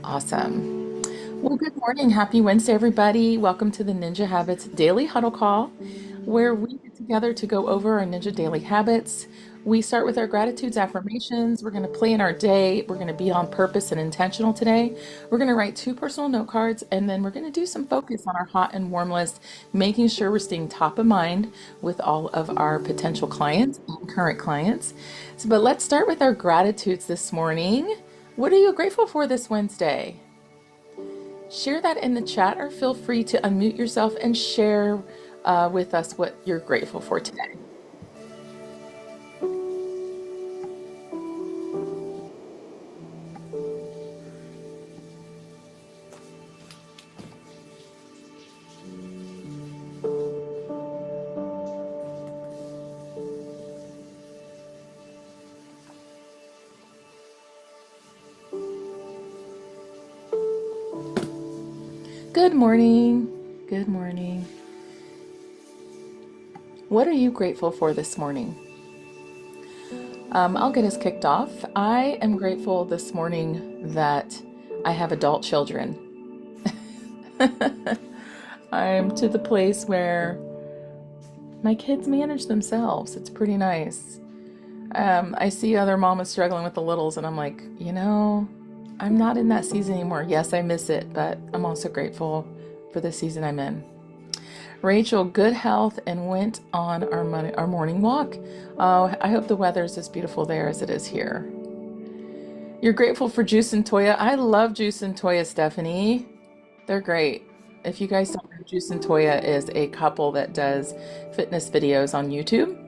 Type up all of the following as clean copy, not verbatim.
Awesome. Well, good morning. Happy Wednesday, everybody. Welcome to the Ninja Habits Daily Huddle Call, where we get together to go over our Ninja Daily Habits. We start with our gratitudes, affirmations. We're going to plan our day. We're going to be on purpose and intentional today. We're going to write two personal note cards, and then we're going to do some focus on our hot and warm list, making sure we're staying top of mind with all of our potential clients and current clients. But let's start with our gratitudes this morning. What are you grateful for this Wednesday? Share that in the chat or feel free to unmute yourself and share with us what you're grateful for today. Good morning. Good morning. What are you grateful for this morning? I'll get us kicked off. I am grateful this morning that I have adult children. I'm to the place where my kids manage themselves. It's pretty nice. I see other mamas struggling with the littles, and I'm like, I'm not in that season anymore. Yes, I miss it, but I'm also grateful for the season I'm in. Rachel, good health and went on our morning walk. Oh, I hope the weather's as beautiful there as it is here. You're grateful for Juice and Toya. I love Juice and Toya, Stephanie. They're great. If you guys don't know, Juice and Toya is a couple that does fitness videos on YouTube.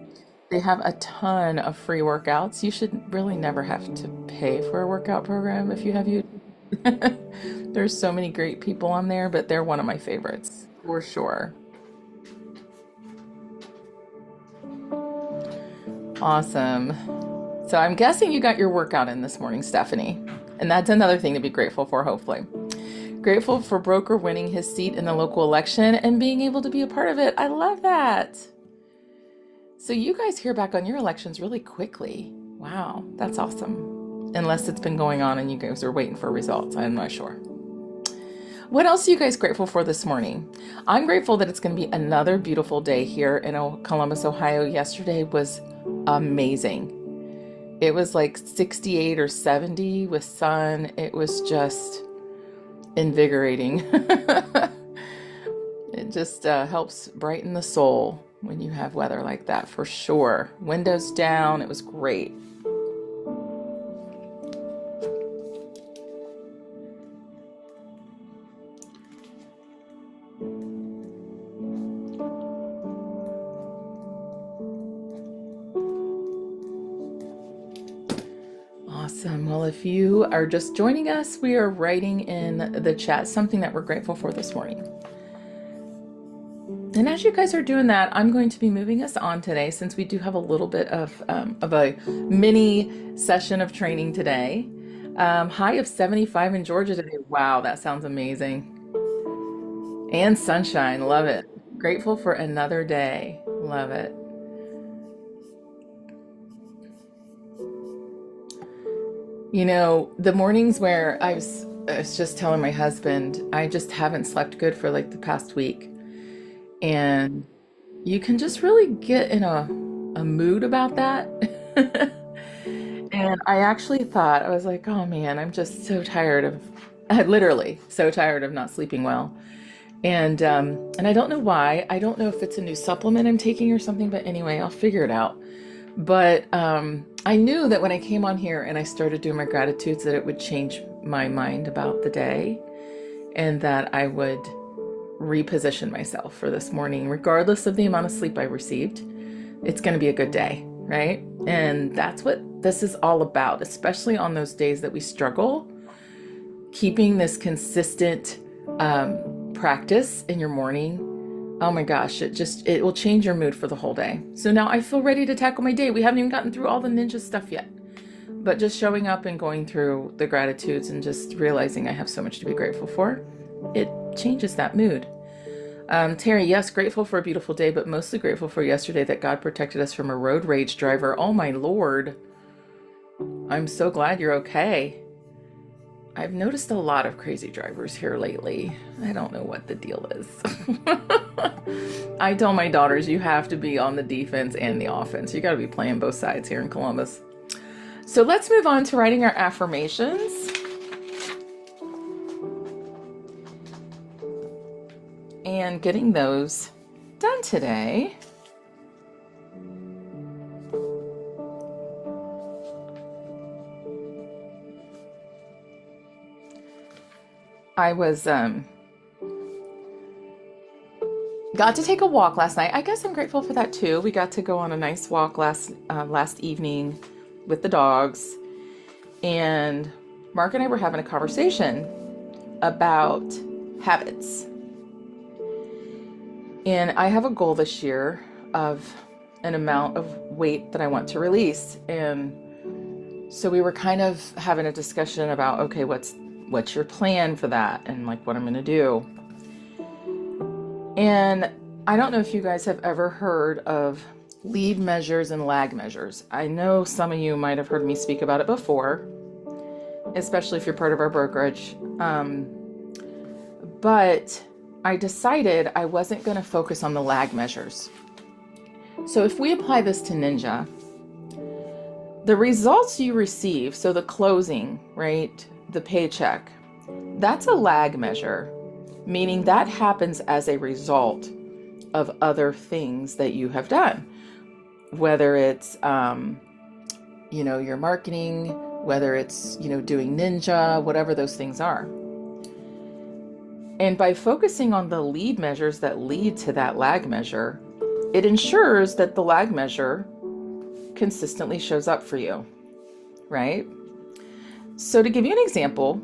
They have a ton of free workouts. You should really never have to pay for a workout program if you have YouTube. There's so many great people on there, but they're one of my favorites for sure. Awesome. So I'm guessing you got your workout in this morning, Stephanie. And that's another thing to be grateful for, hopefully. Grateful for Broker winning his seat in the local election and being able to be a part of it. I love that. So you guys hear back on your elections really quickly. Wow, that's awesome. Unless it's been going on and you guys are waiting for results. I'm not sure. What else are you guys grateful for this morning? I'm grateful that it's going to be another beautiful day here in Columbus, Ohio. Yesterday was amazing. It was like 68 or 70 with sun. It was just invigorating. It just helps brighten the soul when you have weather like that, for sure. Windows down, it was great. Awesome. Well, if you are just joining us, we are writing in the chat something that we're grateful for this morning. And as you guys are doing that, I'm going to be moving us on today since we do have a little bit of a mini session of training today. High of 75 in Georgia today. Wow, that sounds amazing. And sunshine. Love it. Grateful for another day. Love it. The mornings where I was just telling my husband, I just haven't slept good for like the past week. And you can just really get in a mood about that. And I actually thought, I was like, oh man, I'm just so tired of, literally so tired of not sleeping well. And I don't know why. I don't know if it's a new supplement I'm taking or something, but anyway, I'll figure it out. But I knew that when I came on here and I started doing my gratitudes, that it would change my mind about the day and that I would reposition myself for this morning, regardless of the amount of sleep I received. It's going to be a good day, right? And that's what this is all about, especially on those days that we struggle. Keeping this consistent practice in your morning, oh my gosh, it will change your mood for the whole day. So now I feel ready to tackle my day. We haven't even gotten through all the ninja stuff yet, but just showing up and going through the gratitudes and just realizing I have so much to be grateful for, it changes that mood. Terry, yes, grateful for a beautiful day, but mostly grateful for yesterday that God protected us from a road rage driver. Oh my Lord. I'm so glad you're okay. I've noticed a lot of crazy drivers here lately. I don't know what the deal is. I tell my daughters, you have to be on the defense and the offense. You got to be playing both sides here in Columbus. So let's move on to writing our affirmations. And getting those done today. I was got to take a walk last night. I guess I'm grateful for that too. We got to go on a nice walk last evening with the dogs, and Mark and I were having a conversation about habits. And I have a goal this year of an amount of weight that I want to release, and so we were kind of having a discussion about, okay, what's your plan for that, and like what I'm going to do. And I don't know if you guys have ever heard of lead measures and lag measures. I know some of you might have heard me speak about it before, especially if you're part of our brokerage. But I decided I wasn't going to focus on the lag measures. So if we apply this to Ninja, the results you receive, so the closing, right, the paycheck, that's a lag measure, meaning that happens as a result of other things that you have done, whether it's, your marketing, whether it's, doing Ninja, whatever those things are. And by focusing on the lead measures that lead to that lag measure, it ensures that the lag measure consistently shows up for you, right? So to give you an example,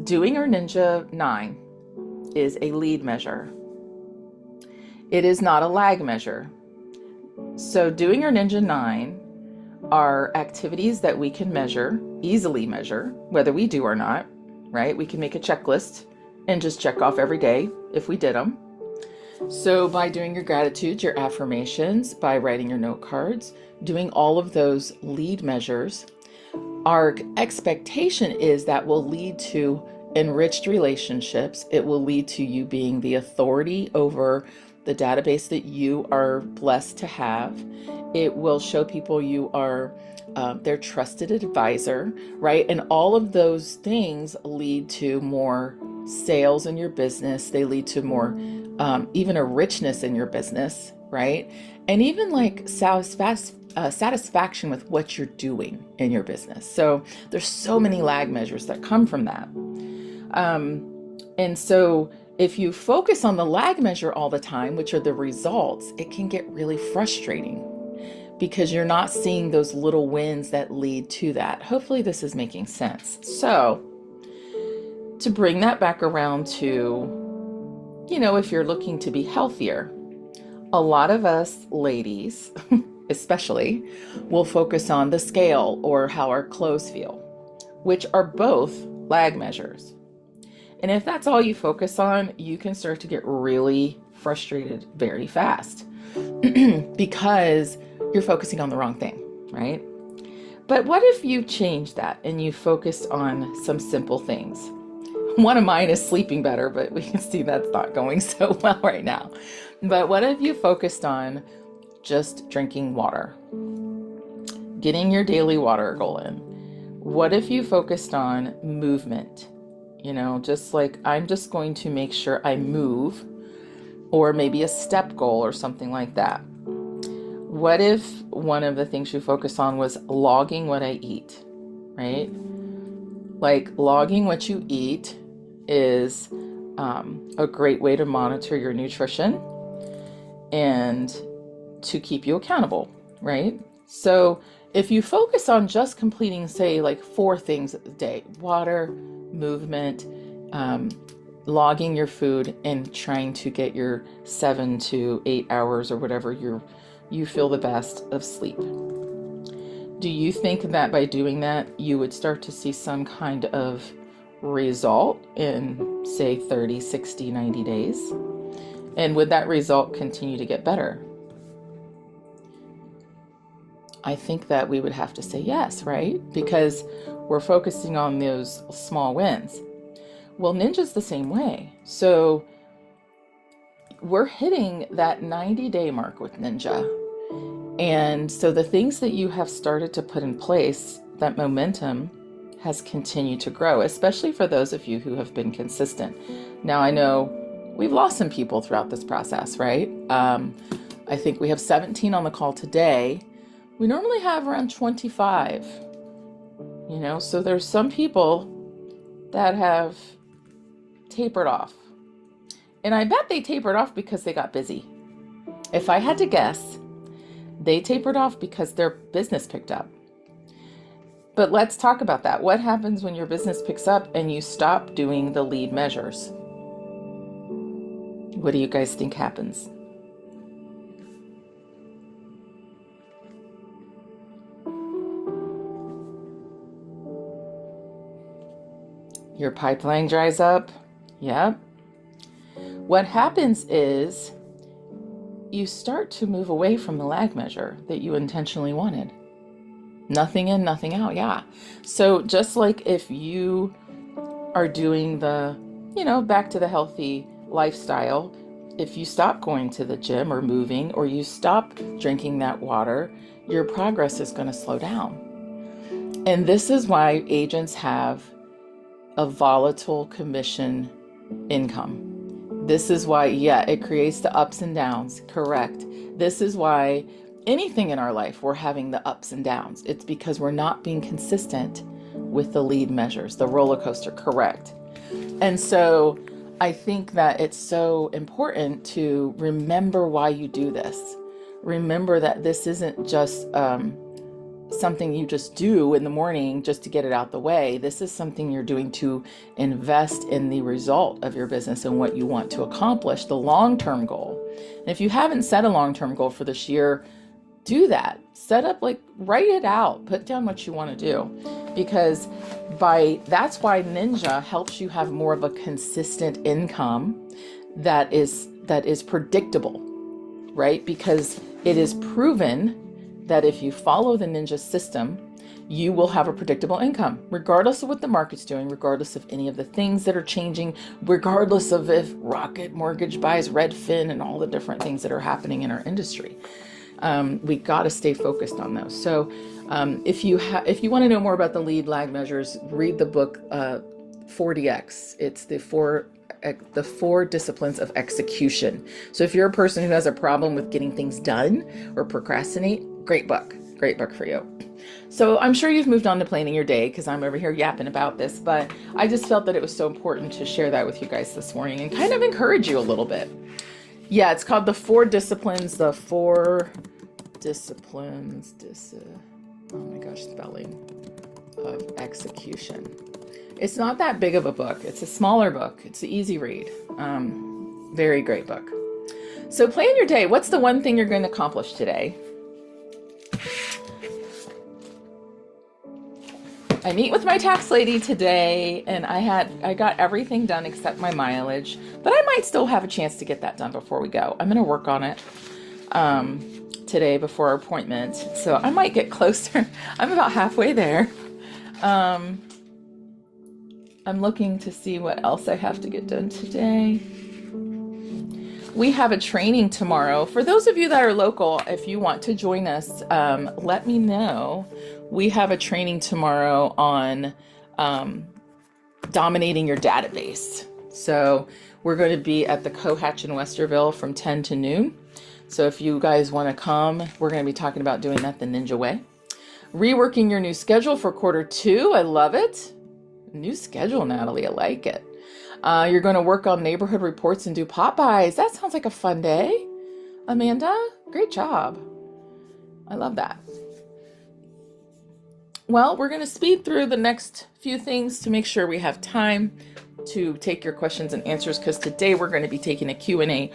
doing our Ninja 9 is a lead measure. It is not a lag measure. So doing our Ninja 9 are activities that we can easily measure, whether we do or not, right? We can make a checklist and just check off every day if we did them. So by doing your gratitudes, your affirmations, by writing your note cards, doing all of those lead measures, our expectation is that will lead to enriched relationships. It will lead to you being the authority over the database that you are blessed to have. It will show people you are their trusted advisor, right? And all of those things lead to more sales in your business. They lead to more, even a richness in your business, right? And even like satisfaction with what you're doing in your business. So there's so many lag measures that come from that. And so if you focus on the lag measure all the time, which are the results, it can get really frustrating because you're not seeing those little wins that lead to that. Hopefully this is making sense. So to bring that back around to, if you're looking to be healthier, a lot of us ladies, especially, will focus on the scale or how our clothes feel, which are both lag measures. And if that's all you focus on, you can start to get really frustrated very fast because you're focusing on the wrong thing, right? But what if you change that and you focused on some simple things? One of mine is sleeping better, but we can see that's not going so well right now. But what if you focused on just drinking water, getting your daily water goal in? What if you focused on movement? Just like, I'm just going to make sure I move, or maybe a step goal or something like that. What if one of the things you focus on was logging what I eat, right? Like logging what you eat is a great way to monitor your nutrition and to keep you accountable, right? So if you focus on just completing, say, like 4 things a day: water, movement, logging your food, and trying to get your 7 to 8 hours or whatever you feel the best of sleep. Do you think that by doing that, you would start to see some kind of result in, say, 30, 60, 90 days? And would that result continue to get better? I think that we would have to say yes, right? Because we're focusing on those small wins. Well, Ninja's the same way. So we're hitting that 90-day mark with Ninja. And so the things that you have started to put in place, that momentum has continued to grow, especially for those of you who have been consistent. Now, I know we've lost some people throughout this process, right? I think we have 17 on the call today. We normally have around 25, so there's some people that have tapered off. And I bet they tapered off because they got busy. If I had to guess, they tapered off because their business picked up. But let's talk about that. What happens when your business picks up and you stop doing the lead measures? What do you guys think happens? Your pipeline dries up. Yep. What happens is you start to move away from the lag measure that you intentionally wanted. Nothing in, nothing out. Yeah. So just like if you are doing the, back to the healthy lifestyle, if you stop going to the gym or moving, or you stop drinking that water, your progress is going to slow down. And this is why agents have a volatile commission income. This is why, it creates the ups and downs. Correct. This is why anything in our life, we're having the ups and downs. It's because we're not being consistent with the lead measures, the roller coaster. Correct. And so I think that it's so important to remember why you do this. Remember that this isn't just something you just do in the morning just to get it out the way. This is something you're doing to invest in the result of your business and what you want to accomplish, the long-term goal. And if you haven't set a long-term goal for this year, do that. Set up, write it out, put down what you want to do, because that's why Ninja helps you have more of a consistent income that is predictable, right? Because it is proven that if you follow the Ninja system, you will have a predictable income, regardless of what the market's doing, regardless of any of the things that are changing, regardless of if Rocket Mortgage buys Redfin and all the different things that are happening in our industry. We got to stay focused on those. So if you want to know more about the lead lag measures, read the book 4DX. It's the four disciplines of execution. So if you're a person who has a problem with getting things done or procrastinate, great book for you. So I'm sure you've moved on to planning your day, because I'm over here yapping about this, but I just felt that it was so important to share that with you guys this morning and kind of encourage you a little bit. Yeah, it's called the 4 disciplines, spelling of execution. It's not that big of a book. It's a smaller book. It's an easy read. Very great book. So plan your day. What's the one thing you're going to accomplish today? I meet with my tax lady today, and I got everything done except my mileage, but I might still have a chance to get that done before we go. I'm going to work on it today before our appointment, so I might get closer. I'm about halfway there. I'm looking to see what else I have to get done today. We have a training tomorrow. For those of you that are local, if you want to join us, let me know. We have a training tomorrow on dominating your database. So we're going to be at the Cohatch in Westerville from 10 to noon. So if you guys want to come, we're going to be talking about doing that the Ninja way. Reworking your new schedule for Q2. I love it. New schedule, Natalie. I like it. You're going to work on neighborhood reports and do Popeyes. That sounds like a fun day. Amanda, great job. I love that. Well, we're going to speed through the next few things to make sure we have time to take your questions and answers, because today we're going to be taking a Q&A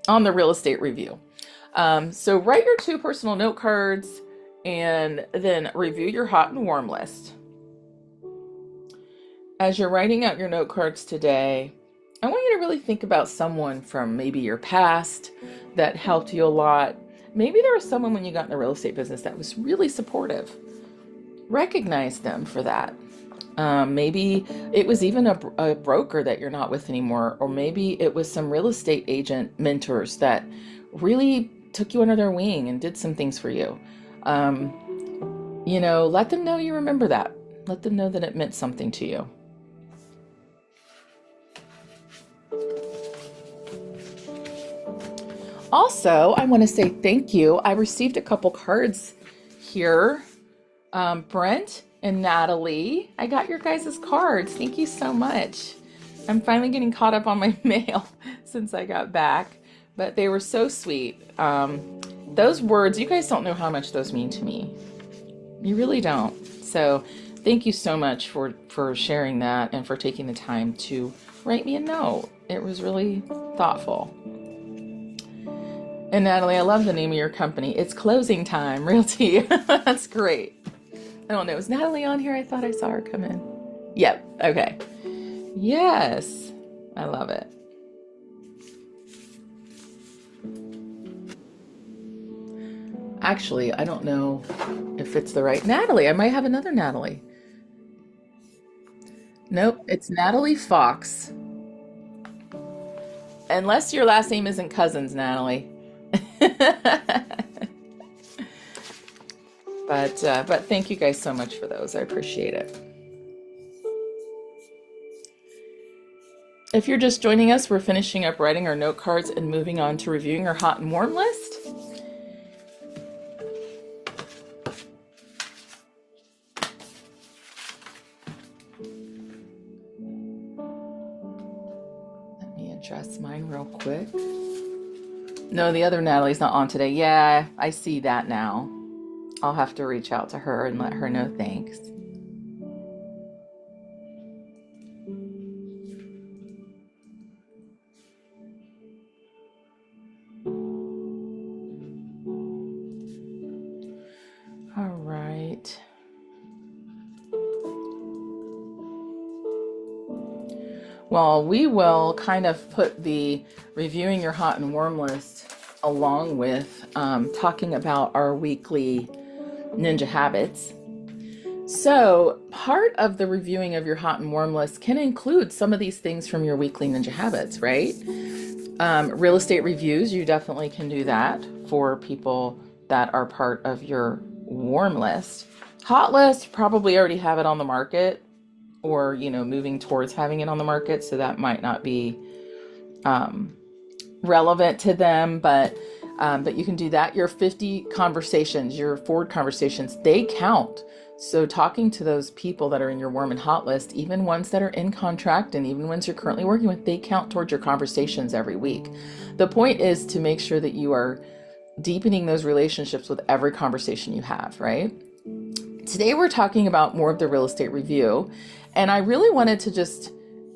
on the real estate review. So write your 2 personal note cards and then review your hot and warm list. As you're writing out your note cards today, I want you to really think about someone from maybe your past that helped you a lot. maybe there was someone when you got in the real estate business that was really supportive. Recognize them for that. Maybe it was even a broker that you're not with anymore, or maybe it was some real estate agent mentors that really took you under their wing and did some things for you. Let them know you remember that. Let them know that it meant something to you. Also, I want to say thank you. I received a couple cards here. Brent and Natalie, I got your guys' cards. Thank you so much. I'm finally getting caught up on my mail since I got back, but they were so sweet. Those words, you guys don't know how much those mean to me. You really don't. So thank you so much for sharing that and for taking the time to write me a note. It was really thoughtful. And Natalie, I love the name of your company. It's Closing Time Realty. That's great. I don't know. Is Natalie on here? I thought I saw her come in. Yep. Okay. Yes. I love it. Actually, I don't know if it's the right Natalie. I might have another Natalie. Nope. It's Natalie Fox. Unless your last name isn't Cousins, Natalie. But thank you guys so much for those. I appreciate it. If you're just joining us, we're finishing up writing our note cards and moving on to reviewing our hot and warm list. Let me adjust mine real quick. No, the other Natalie's not on today. Yeah, I see that now. I'll have to reach out to her and let her know thanks. All right. Well, we will kind of put the reviewing your hot and warm list along with talking about our weekly ninja habits. So part of the reviewing of your hot and warm list can include some of these things from your weekly ninja habits, right? Real estate reviews, you definitely can do that for people that are part of your warm list. Hot list, probably already have it on the market or, moving towards having it on the market. So that might not be relevant to them, but you can do that. Your 50 conversations, your forward conversations, they count. So talking to those people that are in your warm and hot list, even ones that are in contract and even ones you're currently working with, they count towards your conversations every week. The point is to make sure that you are deepening those relationships with every conversation you have, right? Today, we're talking about more of the real estate review. And I really wanted to just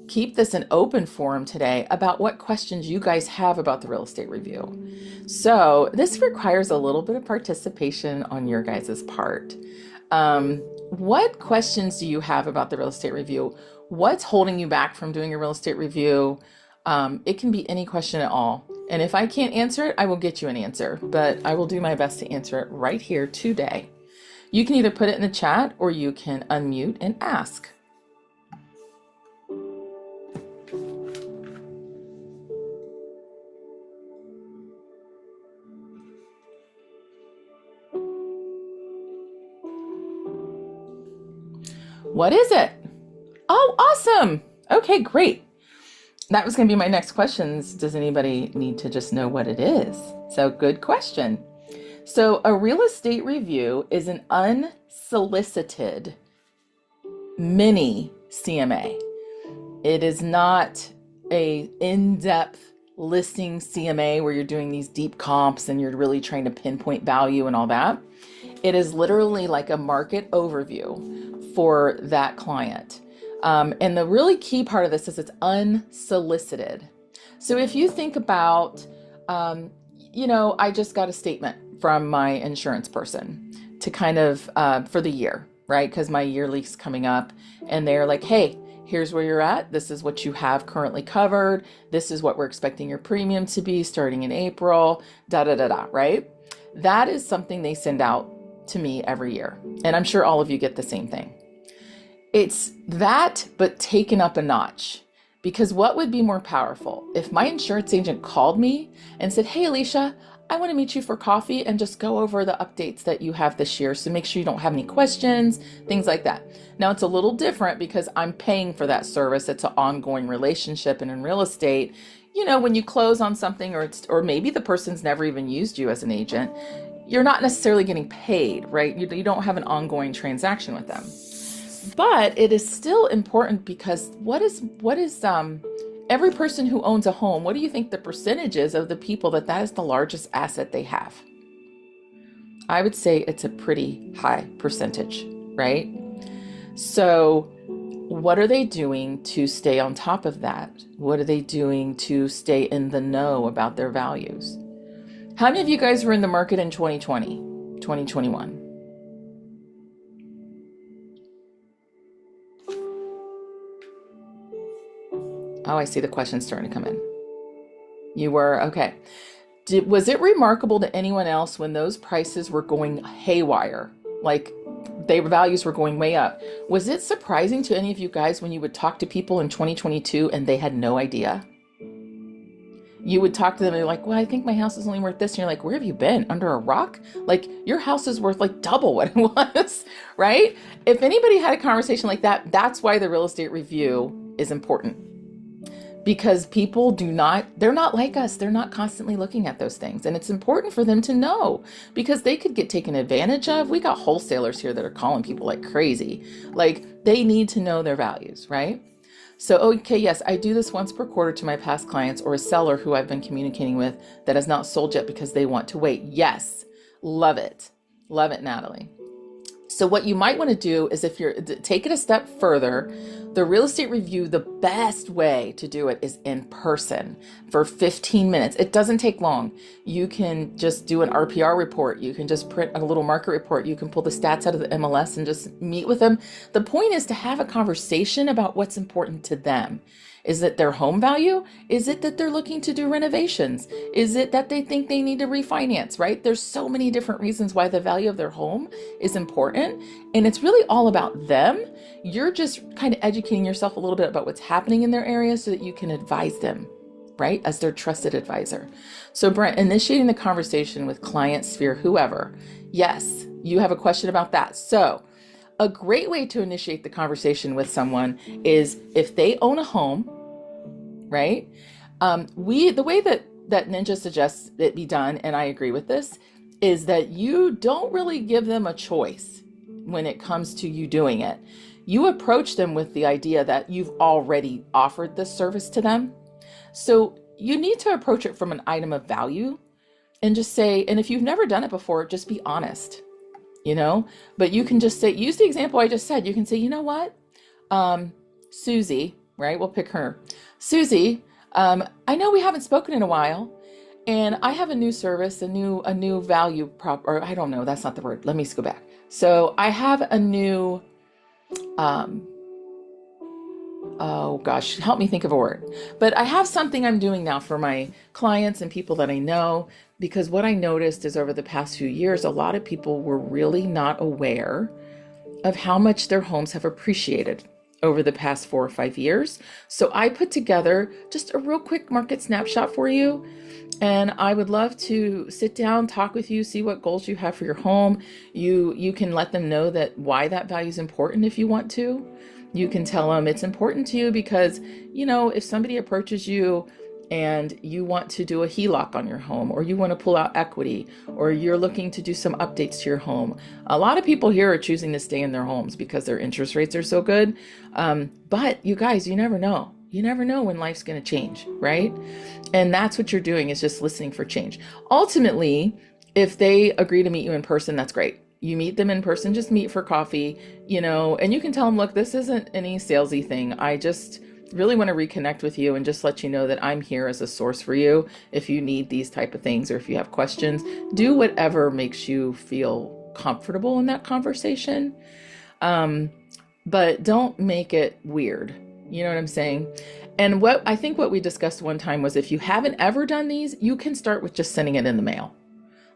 keep this an open forum today about what questions you guys have about the real estate review. So this requires a little bit of participation on your guys' part. What questions do you have about the real estate review? What's holding you back from doing a real estate review? It can be any question at all. And if I can't answer it, I will get you an answer, but I will do my best to answer it right here today. You can either put it in the chat or you can unmute and ask. What is it? Oh, awesome. Okay, great. That was going to be my next questions. Does anybody need to just know what it is? So good question. So a real estate review is an unsolicited mini CMA. It is not a in-depth listing CMA where you're doing these deep comps and you're really trying to pinpoint value and all that. It is literally like a market overview for that client. And the really key part of this is it's unsolicited. So if you think about, I just got a statement from my insurance person to kind of, for the year, right? Because my yearly's coming up and they're like, hey, here's where you're at. This is what you have currently covered. This is what we're expecting your premium to be starting in April, right? That is something they send out to me every year. And I'm sure all of you get the same thing. It's that, but taken up a notch. Because what would be more powerful if my insurance agent called me and said, "Hey, Alicia, I want to meet you for coffee and just go over the updates that you have this year. So make sure you don't have any questions," things like that. Now it's a little different because I'm paying for that service. It's an ongoing relationship. And in real estate, when you close on something, or maybe the person's never even used you as an agent, you're not necessarily getting paid, right? You don't have an ongoing transaction with them. But it is still important because what is every person who owns a home, what do you think the percentage is of the people that is the largest asset they have? I would say it's a pretty high percentage, right? So what are they doing to stay on top of that? What are they doing to stay in the know about their values? How many of you guys were in the market in 2020, 2021? Oh, I see the questions starting to come in. You were, okay. Was it remarkable to anyone else when those prices were going haywire? Like their values were going way up. Was it surprising to any of you guys when you would talk to people in 2022 and they had no idea? You would talk to them and they're like, "Well, I think my house is only worth this." And you're like, "Where have you been? Under a rock? Like your house is worth like double what it was," right? If anybody had a conversation like that, that's why the real estate review is important. Because people they're not like us. They're not constantly looking at those things. And it's important for them to know because they could get taken advantage of. We got wholesalers here that are calling people like crazy. Like they need to know their values, right? So, okay, yes, I do this once per quarter to my past clients or a seller who I've been communicating with that has not sold yet because they want to wait. Yes, love it. Love it, Natalie. So what you might want to do is if you're take it a step further, the real estate review, the best way to do it is in person for 15 minutes. It doesn't take long. You can just do an RPR report. You can just print a little market report. You can pull the stats out of the MLS and just meet with them. The point is to have a conversation about what's important to them. Is it their home value? Is it that they're looking to do renovations? Is it that they think they need to refinance, right? There's so many different reasons why the value of their home is important. And it's really all about them. You're just kind of educating yourself a little bit about what's happening in their area so that you can advise them, right? As their trusted advisor. So Brent, initiating the conversation with client, sphere, whoever. Yes, you have a question about that. So a great way to initiate the conversation with someone is if they own a home, right? The way that Ninja suggests it be done, and I agree with this, is that you don't really give them a choice when it comes to you doing it. You approach them with the idea that you've already offered this service to them. So you need to approach it from an item of value and just say, and if you've never done it before, just be honest. But you can just say, use the example I just said. You can say, "You know what? Susie," right? We'll pick her. "Susie, I know we haven't spoken in a while and I have a new service, a new value prop, or I don't know, that's not the word. Let me just go back. So I have a new, oh gosh, help me think of a word. But I have something I'm doing now for my clients and people that I know, because what I noticed is over the past few years, a lot of people were really not aware of how much their homes have appreciated over the past 4 or 5 years. So I put together just a real quick market snapshot for you. And I would love to sit down, talk with you, see what goals you have for your home. You can let them know that why that value is important if you want to. You can tell them it's important to you because, if somebody approaches you and you want to do a HELOC on your home, or you want to pull out equity, or you're looking to do some updates to your home. A lot of people here are choosing to stay in their homes because their interest rates are so good. But you guys, you never know. You never know when life's going to change, right? And that's what you're doing, is just listening for change. Ultimately, if they agree to meet you in person, that's great. You meet them in person, just meet for coffee, and you can tell them, "Look, this isn't any salesy thing. I just really want to reconnect with you and just let you know that I'm here as a source for you if you need these type of things or if you have questions." Do whatever makes you feel comfortable in that conversation. But don't make it weird. You know what I'm saying? And what we discussed one time was if you haven't ever done these, you can start with just sending it in the mail.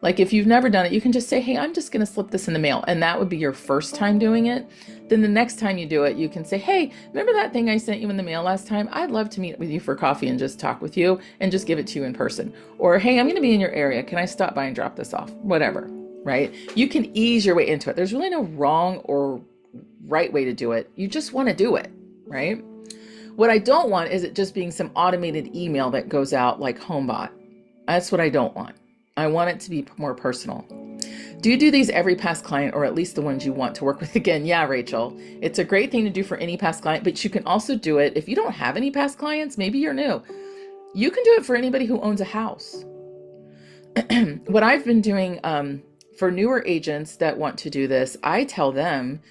Like if you've never done it, you can just say, hey, I'm just going to slip this in the mail. And that would be your first time doing it. Then the next time you do it, you can say, hey, remember that thing I sent you in the mail last time? I'd love to meet with you for coffee and just talk with you and just give it to you in person. Or, hey, I'm going to be in your area. Can I stop by and drop this off? Whatever, right? You can ease your way into it. There's really no wrong or right way to do it. You just want to do it, right? What I don't want is it just being some automated email that goes out like HomeBot. That's what I don't want. I want it to be more personal. Do you do these every past client, or at least the ones you want to work with again? Yeah, Rachel. It's a great thing to do for any past client, but you can also do it if you don't have any past clients. Maybe you're new. You can do it for anybody who owns a house. What I've been doing for newer agents that want to do this, I tell them,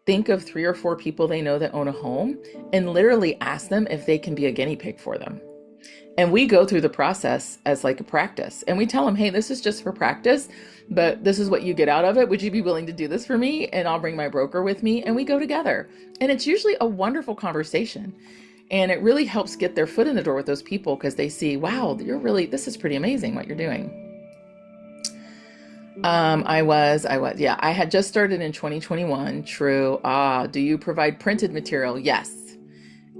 think of 3 or 4 people they know that own a home and literally ask them if they can be a guinea pig for them. And we go through the process as like a practice, and we tell them, hey, this is just for practice, but this is what you get out of it. Would you be willing to do this for me? And I'll bring my broker with me and we go together. And it's usually a wonderful conversation. And it really helps get their foot in the door with those people because they see, wow, this is pretty amazing what you're doing. I had just started in 2021. True. Do you provide printed material? Yes.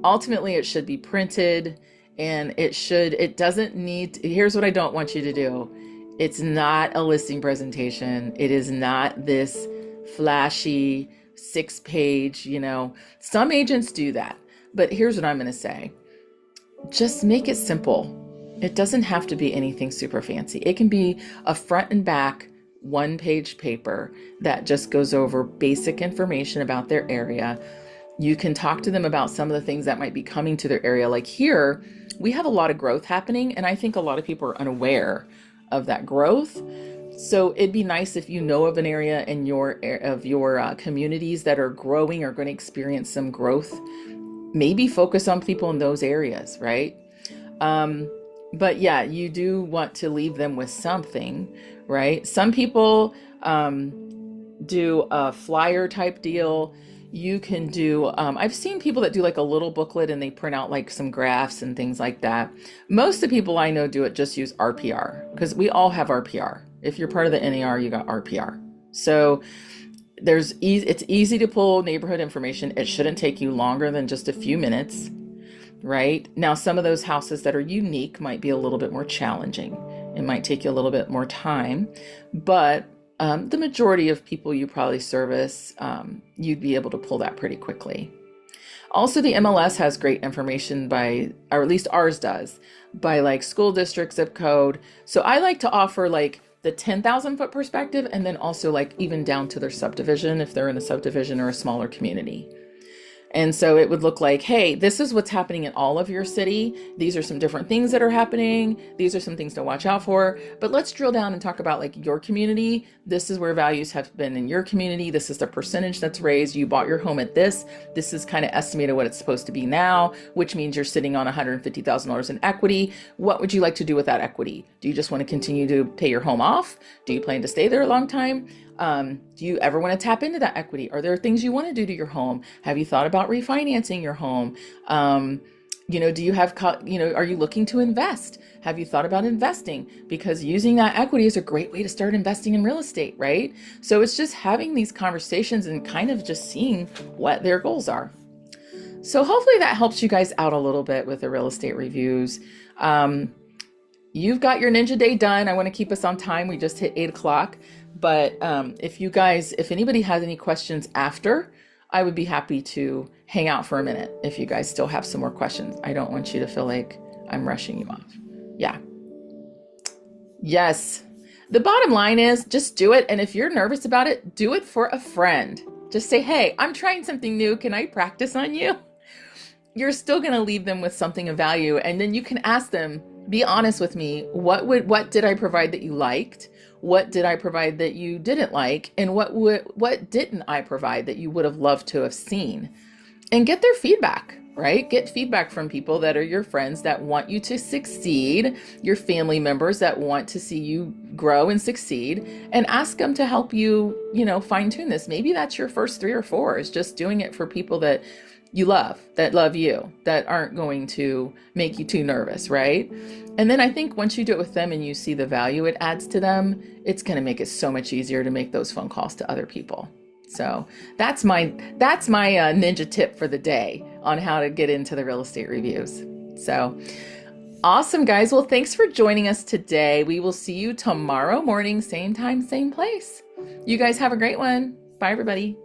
Ultimately, it should be printed. And it doesn't need, here's what I don't want you to do. It's not a listing presentation. It is not this flashy 6-page, some agents do that, but here's what I'm going to say. Just make it simple. It doesn't have to be anything super fancy. It can be a front and back 1-page paper that just goes over basic information about their area. You can talk to them about some of the things that might be coming to their area. Like here, we have a lot of growth happening, and I think a lot of people are unaware of that growth. So it'd be nice if you know of an area in your communities that are growing or going to experience some growth. Maybe focus on people in those areas, right? But yeah, you do want to leave them with something, right? Some people do a flyer type deal. You can do, I've seen people that do like a little booklet and they print out like some graphs and things like that. Most of the people I know do it, just use RPR, because we all have RPR. If you're part of the NAR, you got RPR. So it's easy to pull neighborhood information. It shouldn't take you longer than just a few minutes, right? Now, some of those houses that are unique might be a little bit more challenging. It might take you a little bit more time, but the majority of people you probably service, you'd be able to pull that pretty quickly. Also, the MLS has great information or at least ours does, by like school district, zip code. So I like to offer like the 10,000 foot perspective, and then also like even down to their subdivision, if they're in a subdivision or a smaller community. And so it would look like, hey, this is what's happening in all of your city. These are some different things that are happening. These are some things to watch out for. But let's drill down and talk about like your community. This is where values have been in your community. This is the percentage that's raised. You bought your home at this. This is kind of estimated what it's supposed to be now, which means you're sitting on $150,000 in equity. What would you like to do with that equity? Do you just want to continue to pay your home off? Do you plan to stay there a long time? Do you ever want to tap into that equity? Are there things you want to do to your home? Have you thought about refinancing your home? Do you have, are you looking to invest? Have you thought about investing? Because using that equity is a great way to start investing in real estate, right? So it's just having these conversations and kind of just seeing what their goals are. So hopefully that helps you guys out a little bit with the real estate reviews. You've got your Ninja Day done. I want to keep us on time. We just hit 8 o'clock. But if anybody has any questions after, I would be happy to hang out for a minute if you guys still have some more questions. I don't want you to feel like I'm rushing you off. Yeah. Yes. The bottom line is just do it. And if you're nervous about it, do it for a friend. Just say, hey, I'm trying something new. Can I practice on you? You're still going to leave them with something of value. And then you can ask them, be honest with me. What did I provide that you liked? What did I provide that you didn't like? And what didn't I provide that you would have loved to have seen? And get their feedback. right? Get feedback from people that are your friends that want you to succeed, your family members that want to see you grow and succeed, and ask them to help you, fine tune this. Maybe that's your first three or four, is just doing it for people that you love, that love you, that aren't going to make you too nervous, right? And then I think once you do it with them and you see the value it adds to them, it's going to make it so much easier to make those phone calls to other people. So that's my ninja tip for the day on how to get into the real estate reviews. So awesome, guys. Well, thanks for joining us today. We will see you tomorrow morning, same time, same place. You guys have a great one. Bye, everybody.